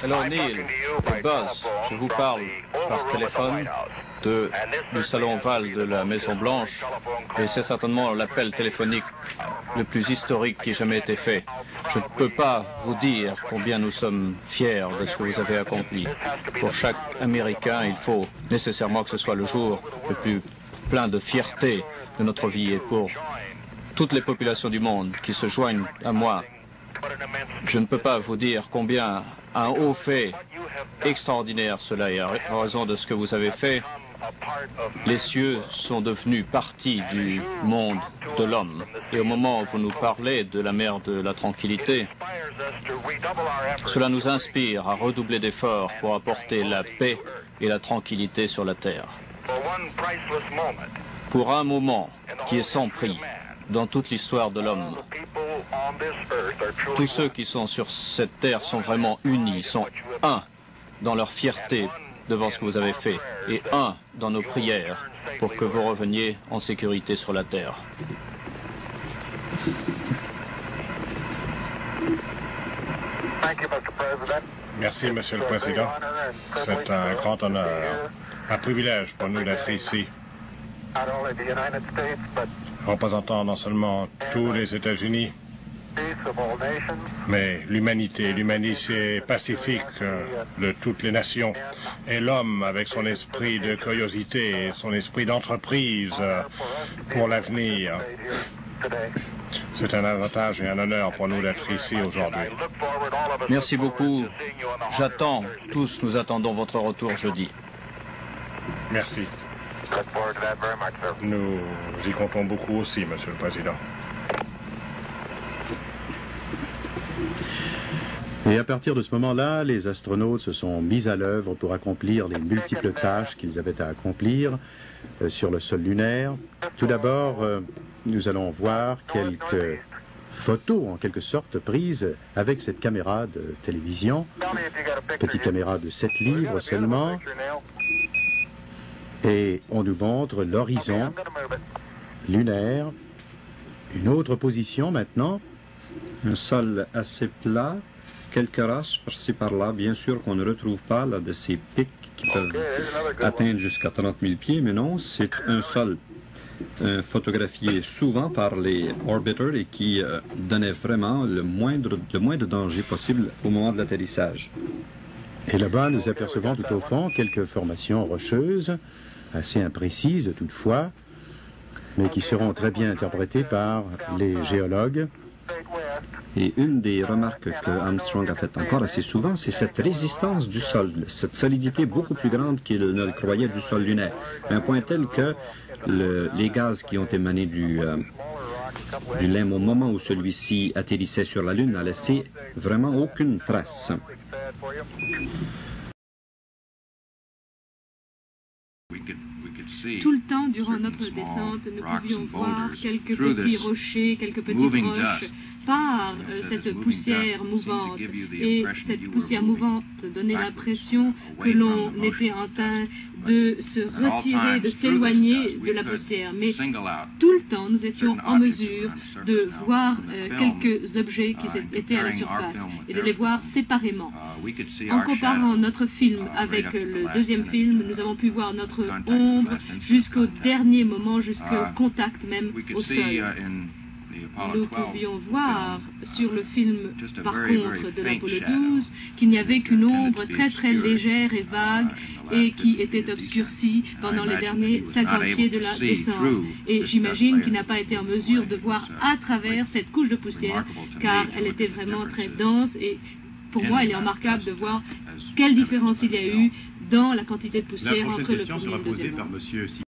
Alors Neil et Buzz, je vous parle par téléphone du salon Oval de la Maison Blanche et c'est certainement l'appel téléphonique le plus historique qui ait jamais été fait. Je ne peux pas vous dire combien nous sommes fiers de ce que vous avez accompli. Pour chaque Américain, il faut nécessairement que ce soit le jour le plus plein de fierté de notre vie et pour toutes les populations du monde qui se joignent à moi. Je ne peux pas vous dire combien un haut fait extraordinaire cela est. En raison de ce que vous avez fait, les cieux sont devenus partie du monde de l'homme. Et au moment où vous nous parlez de la mer de la tranquillité, cela nous inspire à redoubler d'efforts pour apporter la paix et la tranquillité sur la terre. Pour un moment qui est sans prix dans toute l'histoire de l'homme, tous ceux qui sont sur cette terre sont vraiment unis, sont un dans leur fierté devant ce que vous avez fait et un dans nos prières pour que vous reveniez en sécurité sur la terre. Merci, Monsieur le Président. C'est un grand honneur, un privilège pour nous d'être ici, représentant non seulement tous les États-Unis, mais l'humanité pacifique de toutes les nations, et l'homme avec son esprit de curiosité et son esprit d'entreprise pour l'avenir. C'est un avantage et un honneur pour nous d'être ici aujourd'hui. Merci beaucoup. J'attends, tous nous attendons votre retour jeudi. Merci. Nous y comptons beaucoup aussi, Monsieur le Président. Et à partir de ce moment-là, les astronautes se sont mis à l'œuvre pour accomplir les multiples tâches qu'ils avaient à accomplir sur le sol lunaire. Tout d'abord, nous allons voir quelques photos, en quelque sorte, prises avec cette caméra de télévision, petite caméra de 7 livres seulement. Et on nous montre l'horizon lunaire, une autre position maintenant. Un sol assez plat, quelques roches par-ci par-là, bien sûr qu'on ne retrouve pas là, de ces pics qui peuvent atteindre jusqu'à 30 000 pieds, mais non, c'est un sol photographié souvent par les orbiters et qui donnait vraiment le moins de danger possible au moment de l'atterrissage. Et là-bas, nous apercevons tout au fond quelques formations rocheuses, assez imprécises toutefois, mais qui seront très bien interprétées par les géologues. Et une des remarques que Armstrong a faites encore assez souvent, c'est cette résistance du sol, cette solidité beaucoup plus grande qu'il ne le croyait du sol lunaire, à un point tel que les gaz qui ont émané du LEM au moment où celui-ci atterrissait sur la Lune n'a laissé vraiment aucune trace. Tout le temps, durant notre descente, nous pouvions voir quelques petits rochers, quelques petites roches par cette poussière mouvante. Et cette poussière mouvante donnait l'impression que l'on était en train de se retirer, de s'éloigner de la poussière. Mais tout le temps, nous étions en mesure de voir quelques objets qui étaient à la surface et de les voir séparément. En comparant notre film avec le deuxième film, nous avons pu voir notre ombre jusqu'au dernier moment, jusqu'au contact même au sol. Nous pouvions voir sur le film, par contre, de l'Apollo 12, qu'il n'y avait qu'une ombre très très légère et vague et qui était obscurcie pendant les derniers 50 pieds de la descente. Et j'imagine qu'il n'a pas été en mesure de voir à travers cette couche de poussière, car elle était vraiment très dense et pour moi, il est remarquable de voir quelle différence il y a eu dans la quantité de poussière entre le premier et le deuxième.